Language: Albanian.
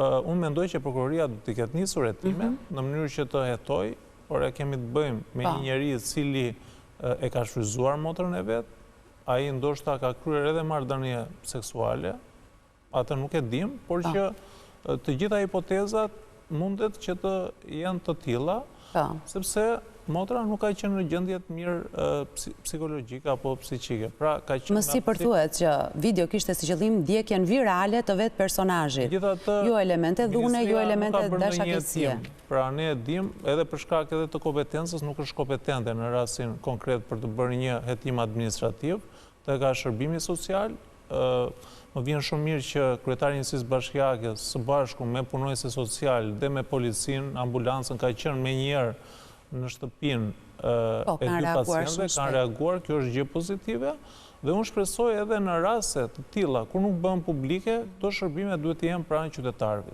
unë mendoj që prokuroria do t'i ketë nisur hetimin në mënyrë që të hetoj, por e kemi të bëjmë me një njeri cili e ka shfryzuar motrën e vet, ai ndoshta ka kryer edhe marrëdhënie seksuale, atë nuk e dim, por që të gjitha hipotezat mundet që të jenë të tilla, sepse motra nuk ka qenë në gjendje të mirë psikologjike apo psiqike. Pra ka qenë më sipër thuhet që video kishte si qëllim ndjekjen virale të vet personazhit. Jo elemente dhune, jo elemente dashakësie. Pra ne e dim, edhe për shkak edhe të kompetencës, nuk është kompetente në rastin konkret për të bërë një hetim administrativ, të ka shërbimi social. Më vjen shumë mirë që kryetari i Njësisë Bashkiake së bashku me punonjësit social dhe me policin, ambulancën ka qenë menjëherë në shtëpinë e dy pacientëve, kanë reaguar, kjo është gjë pozitive, dhe unë shpresoj edhe në raste të tilla, kur nuk bëhen publike, këto shërbime duhet të jenë pranë qytetarëve.